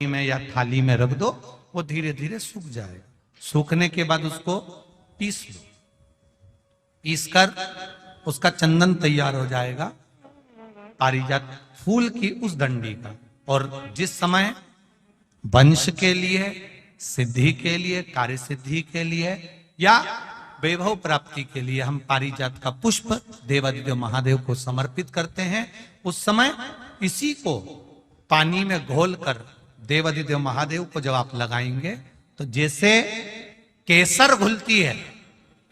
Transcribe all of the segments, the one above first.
में या थाली में रख दो, वो धीरे धीरे सूख जाएगा। सूखने के बाद उसको पीस लो, पीस कर उसका चंदन तैयार हो जाएगा, पारिजात फूल की उस डंडी का। और जिस समय वंश के लिए, सिद्धि के लिए, कार्य सिद्धि के लिए या वैभव प्राप्ति के लिए हम पारिजात का पुष्प देवादिदेव महादेव को समर्पित करते हैं, उस समय इसी को पानी में घोलकर देवादिदेव महादेव को जब आप लगाएंगे तो जैसे केसर घुलती है,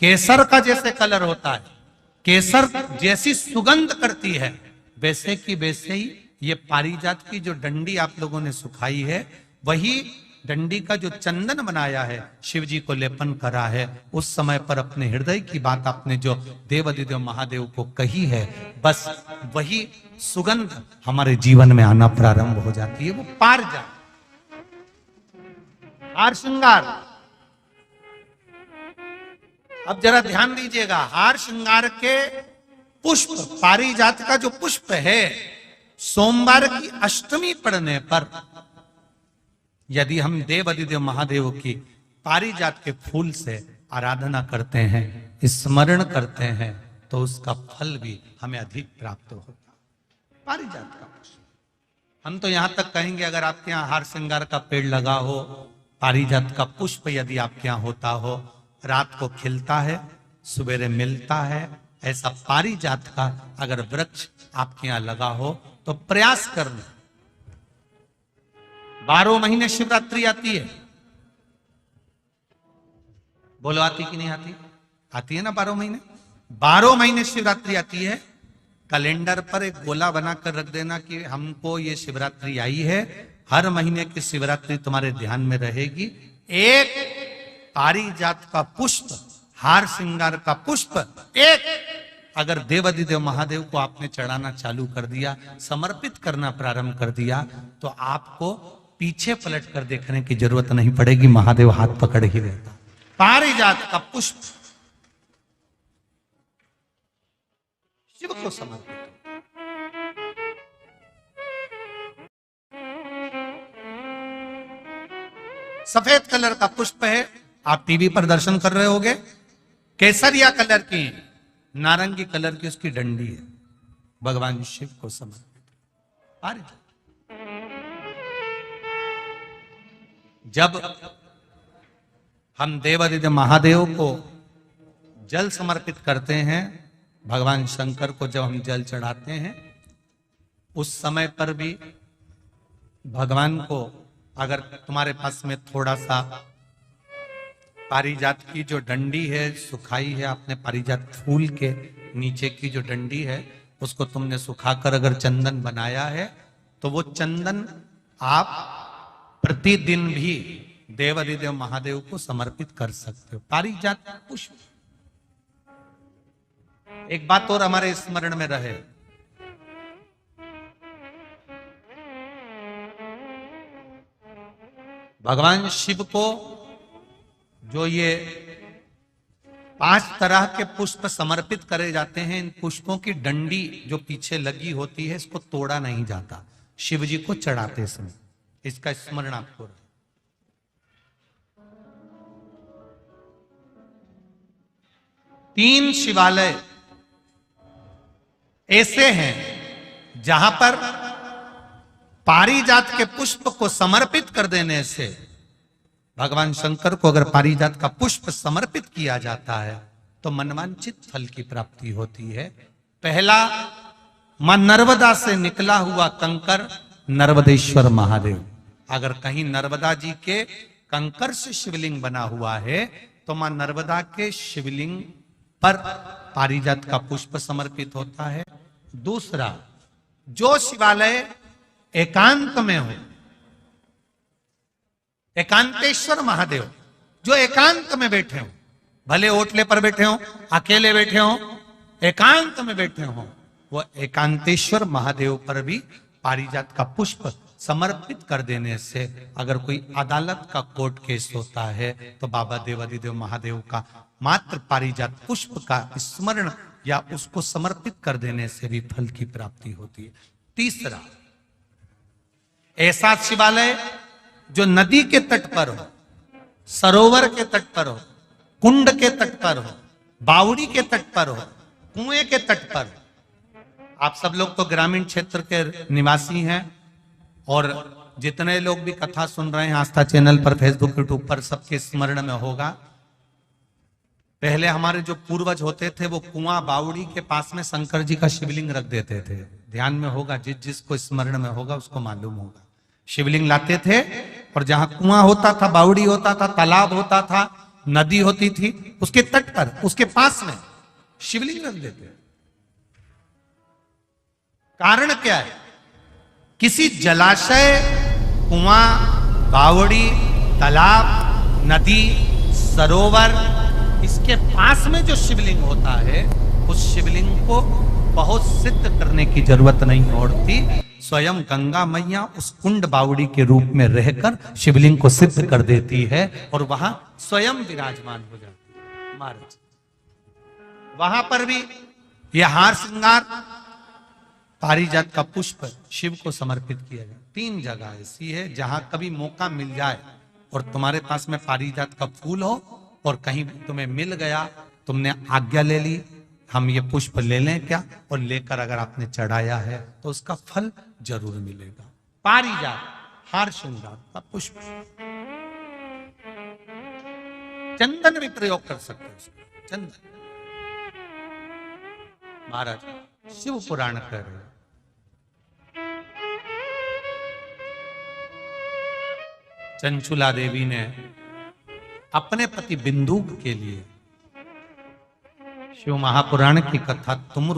केसर का जैसे कलर होता है, केसर जैसी सुगंध करती है, वैसे की वैसे ही ये पारिजात की जो डंडी आप लोगों ने सुखाई है, वही डंडी का जो चंदन बनाया है, शिव जी को लेपन करा है, उस समय पर अपने हृदय की बात आपने जो देवादिदेव महादेव को कही है, बस वही सुगंध हमारे जीवन में आना प्रारंभ हो जाती है। वो पारिजात हार श्रृंगार। अब जरा ध्यान दीजिएगा, हार श्रृंगार के पुष्प, पारिजात का जो पुष्प है, सोमवार की अष्टमी पड़ने पर यदि हम देवादिदेव महादेव की पारिजात के फूल से आराधना करते हैं, स्मरण करते हैं, तो उसका फल भी हमें अधिक प्राप्त होता। पारिजात का पुष्प, हम तो यहां तक कहेंगे अगर आपके यहाँ हार श्रृंगार का पेड़ लगा हो, पारिजात का पुष्प यदि आपके यहाँ होता हो, रात को खिलता है, सवेरे मिलता है, ऐसा पारिजात का अगर वृक्ष आपके यहाँ लगा हो तो प्रयास करना। 12 महीने शिवरात्रि आती है, बोलो आती कि नहीं आती? आती है ना 12 महीने। 12 महीने शिवरात्रि आती है। कैलेंडर पर एक गोला बनाकर रख देना कि हमको ये शिवरात्रि आई है, हर महीने की शिवरात्रि तुम्हारे ध्यान में रहेगी। एक पारिजात का पुष्प, हार श्रृंगार का पुष्प, एक अगर देवादिदेव महादेव को आपने चढ़ाना चालू कर दिया, समर्पित करना प्रारंभ कर दिया, तो आपको पीछे पलट कर देखने की जरूरत नहीं पड़ेगी, महादेव हाथ पकड़ ही रहता। पारिजात का पुष्प शिव को समर्पित। सफेद कलर का पुष्प है, आप टीवी पर दर्शन कर रहे होंगे। केसरिया कलर की, नारंगी कलर की उसकी डंडी है, भगवान शिव को समर्पित पारिजात। जब हम देवादिदेव महादेव को जल समर्पित करते हैं, भगवान शंकर को जब हम जल चढ़ाते हैं, उस समय पर भी भगवान को, अगर तुम्हारे पास में थोड़ा सा पारिजात की जो डंडी है सुखाई है, आपने पारिजात फूल के नीचे की जो डंडी है उसको तुमने सुखाकर अगर चंदन बनाया है, तो वो चंदन आप प्रतिदिन भी देवादिदेव महादेव को समर्पित कर सकते हो। पारिजात पुष्प। एक बात और हमारे स्मरण में रहे, भगवान शिव को जो ये 5 तरह के पुष्प समर्पित करे जाते हैं, इन पुष्पों की डंडी जो पीछे लगी होती है, इसको तोड़ा नहीं जाता शिव जी को चढ़ाते समय। इसका स्मरण आपको रहे। तीन शिवालय ऐसे हैं जहां पर पारिजात के पुष्प को समर्पित कर देने से, भगवान शंकर को अगर पारिजात का पुष्प समर्पित किया जाता है तो मनवांछित फल की प्राप्ति होती है। पहला, मां नर्मदा से निकला हुआ कंकर नर्मदेश्वर महादेव। अगर कहीं नर्मदा जी के कंकर से शिवलिंग बना हुआ है तो मां नर्मदा के शिवलिंग पर पारिजात का पुष्प समर्पित होता है। दूसरा, जो शिवालय एकांत में हो, एकांतेश्वर महादेव जो एकांत में बैठे हो, भले ओटले पर बैठे हो, अकेले बैठे हो, एकांत में बैठे हो, वो एकांतेश्वर महादेव पर भी पारिजात का पुष्प समर्पित कर देने से, अगर कोई अदालत का कोर्ट केस होता है तो बाबा देवादिदेव महादेव का मात्र पारिजात पुष्प का स्मरण या उसको समर्पित कर देने से भी फल की प्राप्ति होती है। तीसरा, ऐसा शिवालय जो नदी के तट पर हो, सरोवर के तट पर हो, कुंड के तट पर हो, बावड़ी के तट पर हो, कुएं के तट पर हो। आप सब लोग तो ग्रामीण क्षेत्र के निवासी हैं और जितने लोग भी कथा सुन रहे हैं आस्था चैनल पर, फेसबुक, यूट्यूब पर, सबके स्मरण में होगा, पहले हमारे जो पूर्वज होते थे वो कुआं बावड़ी के पास में शंकर जी का शिवलिंग रख देते थे। ध्यान में होगा, जिसको स्मरण में होगा उसको मालूम होगा। शिवलिंग लाते थे और जहां कुआं होता था, बावड़ी होता था, तालाब होता था, नदी होती थी, उसके तट पर, उसके पास में शिवलिंग रख देते। कारण क्या है? किसी जलाशय, कुआं, बावड़ी, तालाब, नदी, सरोवर, इसके पास में जो शिवलिंग होता है उस शिवलिंग को बहुत सिद्ध करने की जरूरत नहीं होती। स्वयं गंगा मैया उस कुंड बावड़ी के रूप में रहकर शिवलिंग को सिद्ध कर देती है और वहां स्वयं विराजमान हो जाती है महाराज। वहां पर भी यह हार श्रृंगार, पारिजात का पुष्प शिव को समर्पित किया जाए। 3 जगह ऐसी है जहां कभी मौका मिल जाए और तुम्हारे पास में पारिजात का फूल हो और कहीं तुम्हें मिल गया, तुमने आज्ञा ले ली, हम ये पुष्प ले लें क्या, और लेकर अगर आपने चढ़ाया है तो उसका फल जरूर मिलेगा। पारिजात, हार श्रृंगार का पुष्प। चंदन भी प्रयोग कर सकते हैं, चंदन। महाराज शिव पुराण कर रहे हैं। चंचुला देवी ने अपने पति बिंदुक के लिए शिव महापुराण की कथा तुम